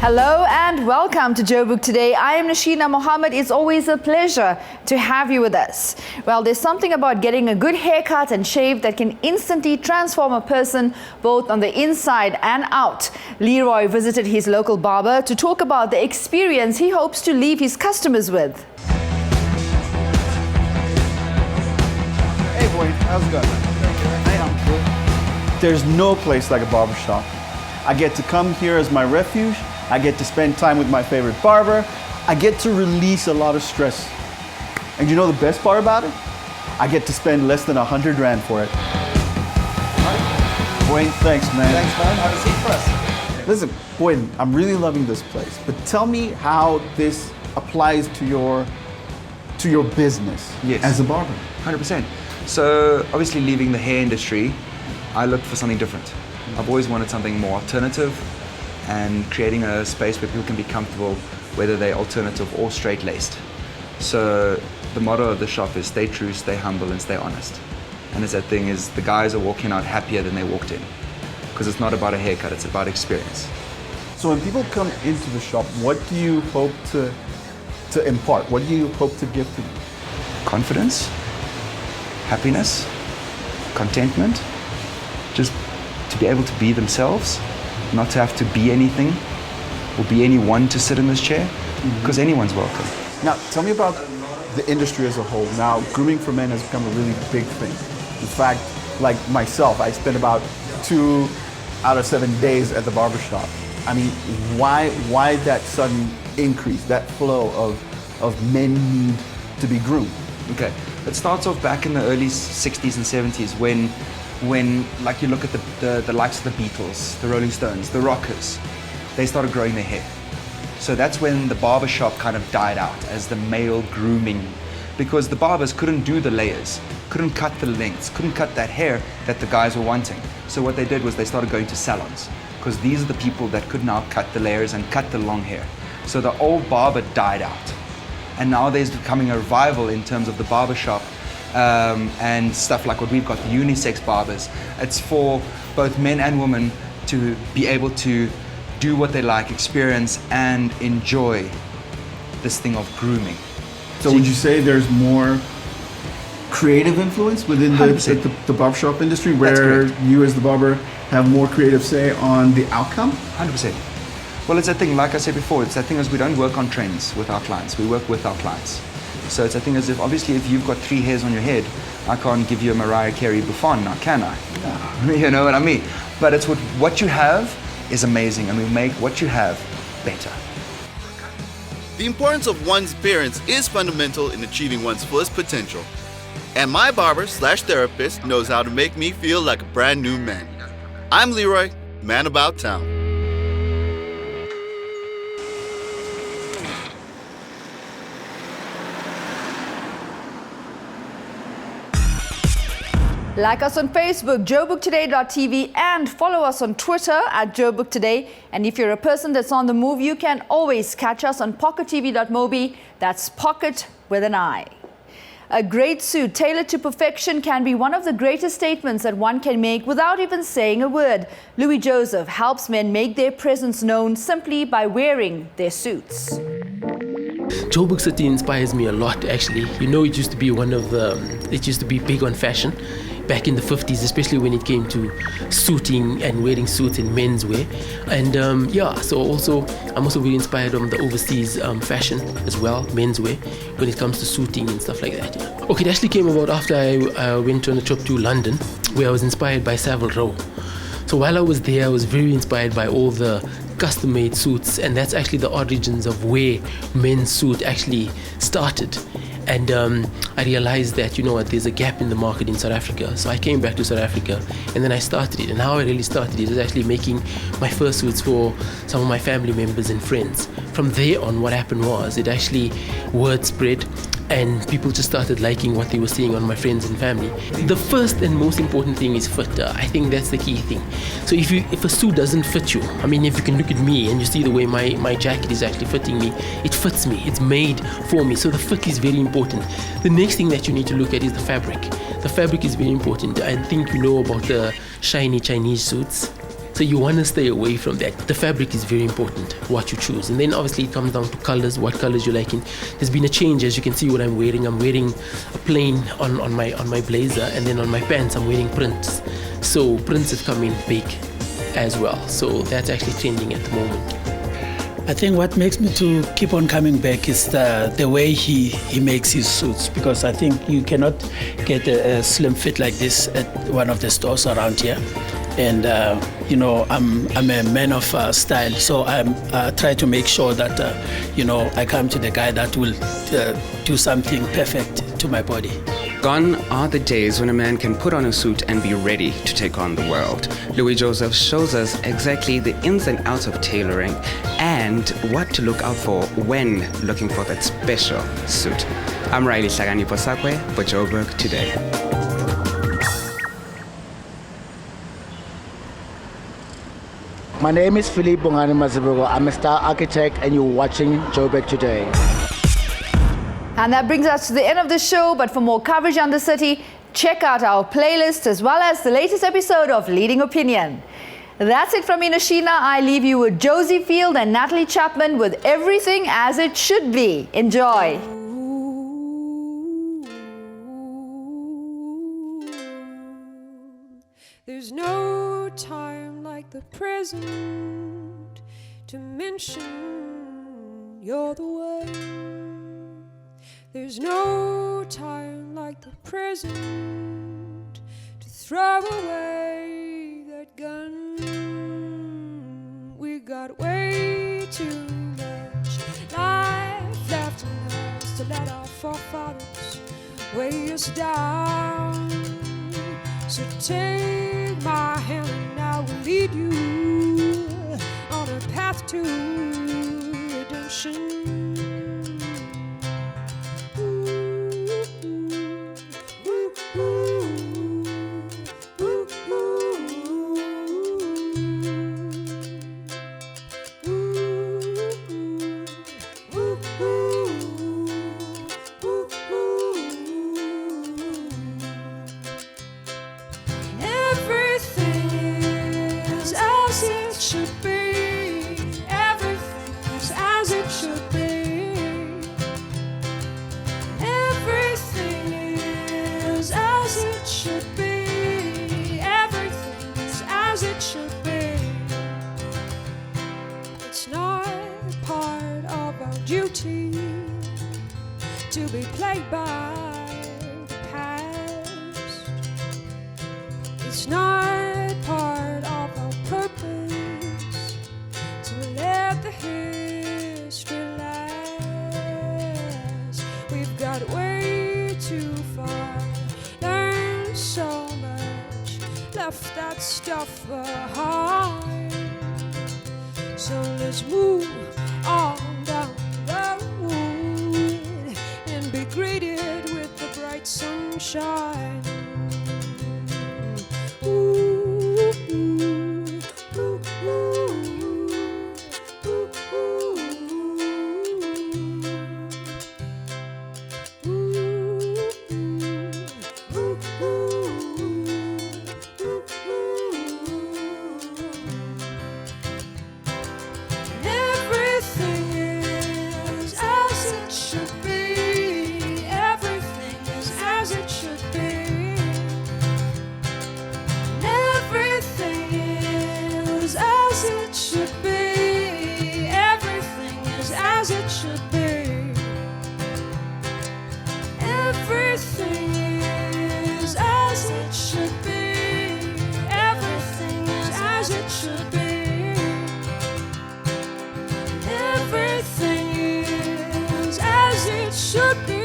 Hello and welcome to Joburg Today. I am Nashina Mohammed. It's always a pleasure to have you with us. Well, there's something about getting a good haircut and shave that can instantly transform a person both on the inside and out. Leroy visited his local barber to talk about the experience he hopes to leave his customers with. Hey boy, how's it going? Hey, I'm good. There's no place like a barbershop. I get to come here as my refuge. I get to spend time with my favorite barber. I get to release a lot of stress. And you know the best part about it? I get to spend less than 100 Rand for it. Boyd, thanks, man. Thanks, man. Have a seat for us. Listen, Boyd, I'm really loving this place, but tell me how this applies to your business as a barber. 100%. So obviously leaving the hair industry, I looked for something different. I've always wanted something more alternative and creating a space where people can be comfortable, whether they're alternative or straight-laced. So the motto of the shop is stay true, stay humble, and stay honest. And it's that thing is the guys are walking out happier than they walked in. Because it's not about a haircut, it's about experience. So when people come into the shop, what do you hope to impart? What do you hope to give to them? Confidence, happiness, contentment, just to be able to be themselves, not to have to be anything or be anyone to sit in this chair, because anyone's welcome. Now, tell me about the industry as a whole. Now, grooming for men has become a really big thing. In fact, like myself, I spend about 2 out of 7 days at the barbershop. I mean, why that sudden increase, that flow of men need to be groomed? Okay, it starts off back in the early 60s and 70s when like you look at the likes of the Beatles, the Rolling Stones, the rockers, they started growing their hair. So that's when the barber shop kind of died out as the male grooming, because the barbers couldn't do the layers, couldn't cut the lengths, couldn't cut that hair that the guys were wanting. So what they did was they started going to salons, because these are the people that could now cut the layers and cut the long hair. So the old barber died out. And now there's becoming a revival in terms of the barber shop and stuff like what we've got, the unisex barbers. It's for both men and women to be able to do what they like, experience and enjoy this thing of grooming. So would you say there's more creative influence within the barbershop industry where you as the barber have more creative say on the outcome? 100%. Well, it's that thing, like I said before, it's that thing is we don't work on trends with our clients, we work with our clients. So it's that thing as if, obviously, if you've got 3 hairs on your head, I can't give you a Mariah Carey bouffant now, can I? No. You know what I mean? But it's what you have is amazing, and we make what you have better. The importance of one's appearance is fundamental in achieving one's fullest potential. And my barber/therapist knows how to make me feel like a brand new man. I'm Leroy, man about town. Like us on Facebook, joburgtoday.tv, and follow us on Twitter at Joburg Today. And if you're a person that's on the move, you can always catch us on pockettv.mobi. That's pocket with an I. A great suit tailored to perfection can be one of the greatest statements that one can make without even saying a word. Louis Joseph helps men make their presence known simply by wearing their suits. Joburg City inspires me a lot, actually. You know, it used to be big on fashion back in the 50s, especially when it came to suiting and wearing suits in menswear. And so I'm also very inspired on the overseas fashion as well, menswear, when it comes to suiting and stuff like that. Yeah. Okay, it actually came about after I went on a trip to London, where I was inspired by Savile Row. So while I was there, I was very inspired by all the custom-made suits, and that's actually the origins of where men's suit actually started. And I realized that, you know what, there's a gap in the market in South Africa. So I came back to South Africa and then I started it. And how I really started it was actually making my first suits for some of my family members and friends. From there on, what happened was it actually word spread and people just started liking what they were seeing on my friends and family. The first and most important thing is fit. I think that's the key thing. So if a suit doesn't fit you, I mean, if you can look at me and you see the way my jacket is actually fitting me, it fits me, it's made for me. So the fit is very important. The next thing that you need to look at is the fabric. The fabric is very important. I think you know about the shiny Chinese suits. So you want to stay away from that. The fabric is very important, what you choose. And then obviously it comes down to colors, what colors you like. And there's been a change, as you can see what I'm wearing. I'm wearing a plain on my blazer, and then on my pants I'm wearing prints. So prints have come in big as well. So that's actually trending at the moment. I think what makes me to keep on coming back is the way he makes his suits, because I think you cannot get a slim fit like this at one of the stores around here. And you know, I'm a man of style, so I try to make sure that you know, I come to the guy that will do something perfect to my body. Gone are the days when a man can put on a suit and be ready to take on the world. Louis Joseph shows us exactly the ins and outs of tailoring and what to look out for when looking for that special suit. I'm Riley Sagani Posakwe for Joburg Today. My name is Philippe Bongani Mazibugo. I'm a star architect and you're watching Joburg Today. And that brings us to the end of the show, but for more coverage on the city, check out our playlist as well as the latest episode of Leading Opinion. That's it from me, Nashina. I leave you with Josie Field and Natalie Chapman with Everything As It Should Be. Enjoy. There's no time like the present to mention you're the way. There's no time like the present to throw away that gun. We got way too much life left in us to let our forefathers weigh us down. So take my hand and I will lead you on a path to redemption. To be played by the past. It's not part of our purpose to let the history last. We've got way too far, learned so much, left that stuff behind. So let's move on down the road and be greeted with the bright sunshine. Ooh, ooh, ooh, everything is as it should be. Everything is as it should be. Everything is as it should be. Everything is as it should be. Everything is as it should be. Everything is as it should be. Everything is as it should be.